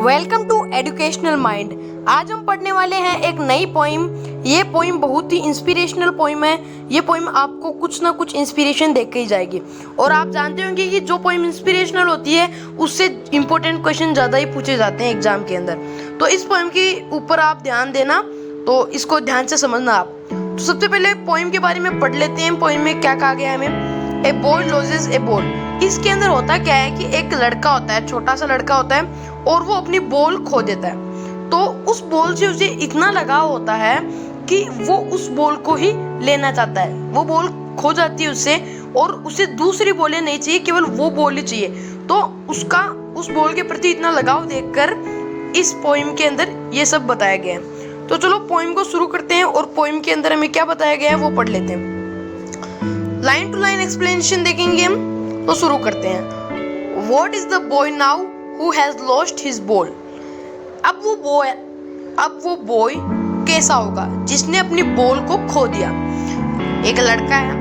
Welcome to educational mind. आज हम पढ़ने वाले हैं एक नई पोइम। ये पोइम बहुत ही इंस्पिरेशनल पोइम है। ये पोइम आपको कुछ ना कुछ इंस्पिरेशन देके ही जाएगी। और आप जानते होंगे कि जो पोइम इंस्पिरेशनल होती है उससे इंपॉर्टेंट क्वेश्चन ज़्यादा ही पूछे जाते हैं एग्जाम के अंदर। तो इस पोइम के ऊपर आप ध्यान देना, तो इसको ध्यान से समझना आप। तो सबसे पहले पोइम के बारे में पढ़ लेते हैं। पोइम में क्या कहा गया है हमें। A boy losses A ball. इसके अंदर होता क्या है कि एक लड़का होता है, छोटा सा लड़का होता है, और वो अपनी बॉल खो देता है। तो उस बॉल से उसे इतना लगाव होता है कि वो उस बॉल को ही लेना चाहता है। वो बॉल खो जाती है उससे, और उसे दूसरी बॉलें नहीं चाहिए, केवल वो बॉल ही चाहिए। तो उसका उस बॉल के प्रति इतना लगाव देखकर इस पोइम के अंदर ये सब बताया गया है। तो चलो पोइम को शुरू करते हैं, और पोइम के अंदर हमें क्या बताया गया है वो पढ़ लेते हैं। लाइन टू लाइन एक्सप्लेनेशन देखेंगे हम। तो शुरू करते हैं। What is the boy now who has lost his ball? अब वो बॉय कैसा होगा जिसने अपनी बॉल को खो दिया। एक लड़का है,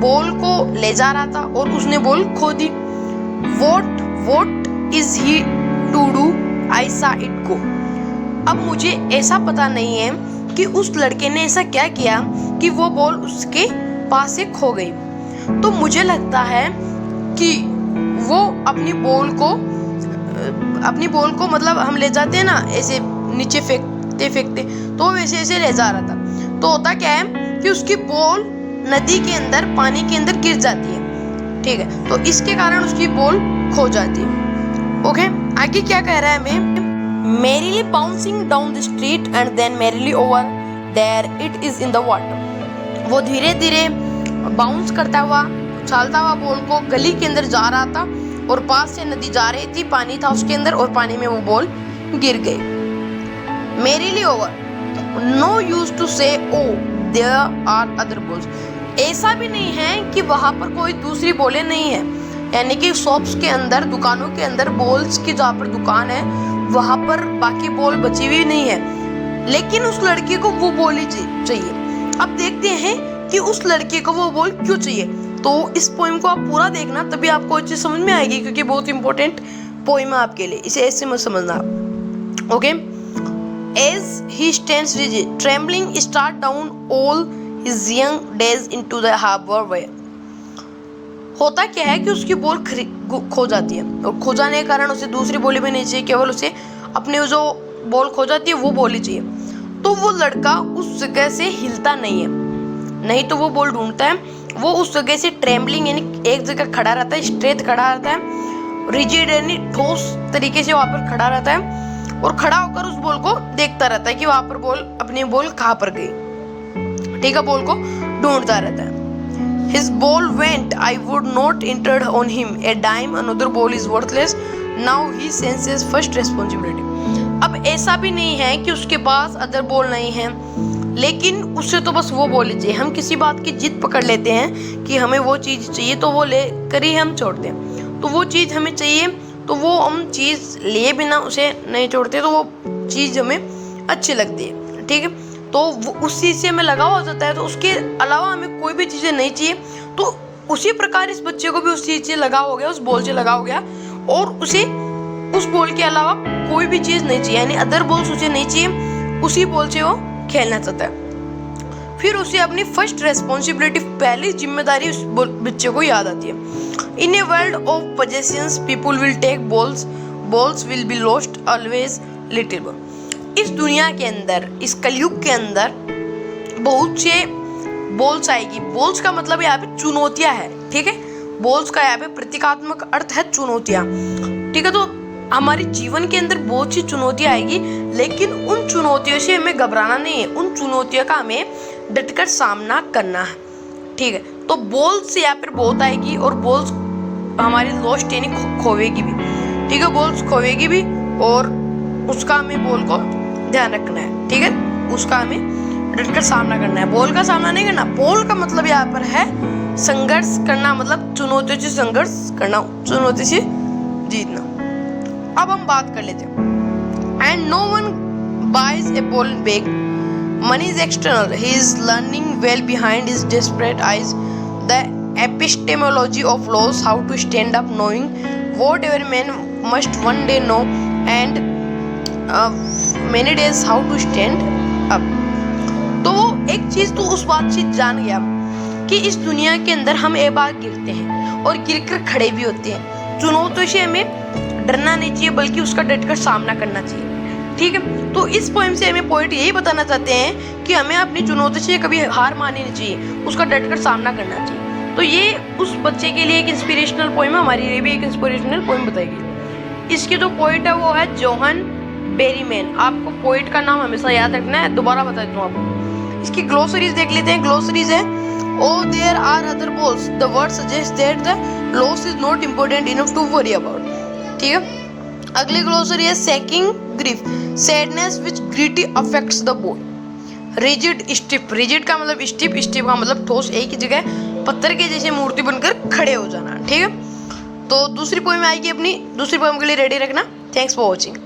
बॉल को ले जा रहा था और उसने बॉल खो दी। What is he to do? I saw it go. अब मुझे ऐसा पता नहीं है कि उस लड़के ने ऐसा क्या किया कि वो बॉल उसके पास से खो गई। तो मुझे लगता है कि वो अपनी बॉल को मतलब हम ले जाते हैं ना ऐसे नीचे फेंकते, तो वैसे ऐसे ले जा रहा था। तो होता क्या है कि उसकी बॉल नदी के अंदर, पानी के अंदर गिर जाती है। ठीक है, तो इसके कारण उसकी बॉल खो जाती है। ओके, आगे क्या कह रहा है हमें। Merrily bouncing down the street and then merrily over there it is in the water. वो धीरे धीरे बाउंस करता हुआ, उछालता हुआ बॉल को गली के अंदर जा रहा था, और पास से नदी जा रही थी, पानी था उसके अंदर, और पानी में वो बॉल गिर गई। Merrily over, no use to say oh there are other balls. ऐसा भी नहीं है कि वहां पर कोई दूसरी बॉलें नहीं है, यानी कि शॉप्स के अंदर, दुकानों के अंदर बॉल्स की जहाँ पर दुकान है वहां पर बाकी बॉल बची हुई नहीं है, लेकिन उस लड़के को वो बॉल ही चाहिए। अब देखते हैं कि उस लड़के को वो बॉल क्यों चाहिए। तो इस पोइम को आप पूरा देखना, तभी आपको अच्छी समझ में आएगी, क्योंकि बहुत इंपॉर्टेंट पोइम है आपके लिए। इसे ऐसे मत समझना। Okay, as he stands rigid trembling start down all his young days into the harbour way. होता क्या है कि उसकी बॉल खो जाती है, और खो जाने के कारण उसे दूसरी बॉल भी नहीं चाहिए, केवल उसे अपनी जो बॉल खो जाती है वो बॉल ही चाहिए। तो वो लड़का उस जगह से हिलता नहीं है, नहीं तो वो बॉल ढूंढता है। वो उस जगह से ट्रेम्बलिंग यानी एक जगह खड़ा रहता है, स्ट्रेट खड़ा रहता है, रिजिड यानी ठोस तरीके से वहां पर खड़ा रहता है, और खड़ा होकर उस बॉल को देखता रहता है कि वहां पर अपनी बॉल कहाँ पर गई। ठीक है, बॉल को ढूंढता रहता है। His ball went, I would not enter on him a dime, another ball is worthless, now he senses first responsibility. अब ऐसा भी नहीं है कि उसके पास अदर बॉल नहीं है, लेकिन उससे तो बस वो बॉल ही चाहिए। हम किसी बात की जिद पकड़ लेते हैं कि हमें वो चीज़ चाहिए, तो वो ले कर ही हम छोड़ते हैं। तो वो चीज़ हमें चाहिए, तो वो हम चीज़ लिए बिना उसे नहीं छोड़ते, तो वो चीज़ हमें अच्छी लगती है। ठीक है, तो वो उस चीज़ से हमें लगाव हो जाता है, तो उसके अलावा हमें कोई भी चीज़ें नहीं चाहिए। तो उसी प्रकार इस बच्चे को भी उस चीज़ से लगाव हो गया, उस बॉल से लगाव हो गया, और उसे उस बॉल के अलावा कोई भी चीज़ नहीं चाहिए, यानी अदर बॉल्स उसे नहीं चाहिए, उसी बॉल से वो खेलना चाहता है। फिर उसे अपनी फर्स्ट रेस्पॉन्सिबिलिटी, पहली जिम्मेदारी उस बच्चे को याद आती है। In a world of possessions people will take balls will be lost always little ball. इस दुनिया के अंदर, इस कलयुग के अंदर बहुत से बॉल्स आएगी। बॉल्स का मतलब यहाँ पे चुनौतियां है। ठीक है, बॉल्स का यहाँ पे प्रतीकात्मक अर्थ है चुनौतियां। ठीक है, तो हमारे जीवन के अंदर बहुत सी चुनौतियां आएगी, लेकिन उन चुनौतियों से हमें घबराना नहीं है, उन चुनौतियों का हमें डटकर सामना करना है। ठीक है, तो बॉल्स यहाँ पर बहुत आएगी, और बॉल्स हमारी लॉस्ट यानी खोवेगी भी। ठीक है, बॉल्स खोवेगी भी, और उसका हमें बॉल को ध्यान रखना है। ठीक है, उसका हमें डटकर सामना करना है, बॉल का सामना नहीं करना। बॉल का मतलब यहाँ पर है संघर्ष करना, मतलब चुनौतियों से संघर्ष करना, चुनौती से जीतना। अब हम बात कर लेते हैं। And no one buys a ball bag, money is external, he is learning well behind his desperate eyes the epistemology of loss, how to stand up, knowing what ever man must one day know, and many days how to stand up। तो एक चीज तो उस बात से जान गया कि इस दुनिया के अंदर हम एक बार गिरते हैं और गिरकर खड़े भी होते हैं। चुनौतियों से हमें डरना नहीं चाहिए बल्कि उसका डटकर सामना करना चाहिए। ठीक है, तो इस पोएम से हमें पोएट यही बताना चाहते हैं कि हमें अपनी चुनौती से कभी हार माननी नहीं चाहिए, उसका डटकर सामना करना चाहिए। तो ये उस बच्चे के लिए एक इंस्पिरेशनल पोएम है, हमारे लिए भी एक इंस्पिरेशनल पोएम बताएगी। इसकी जो पोएट है वो है जोहन बेरीमैन। आपको पोएट का नाम हमेशा याद रखना है, दोबारा बता देता हूँ आपको। इसकी ग्लोसरीज देख लेते हैं। ग्लोसरीज है Oh, there are other balls. The word suggests that the loss is not important enough to worry about. ठीक है, अगली ग्लोसरी है sacking grief, sadness which gritty affects the boy. Rigid stiff, rigid का मतलब स्टिफ, स्टिफ का मतलब ठोस, एक ही जगह पत्थर के जैसे मूर्ति बनकर खड़े हो जाना। ठीक है, तो दूसरी पोएम आएगी अपनी, दूसरी पोएम के लिए रेडी रखना। Thanks for watching.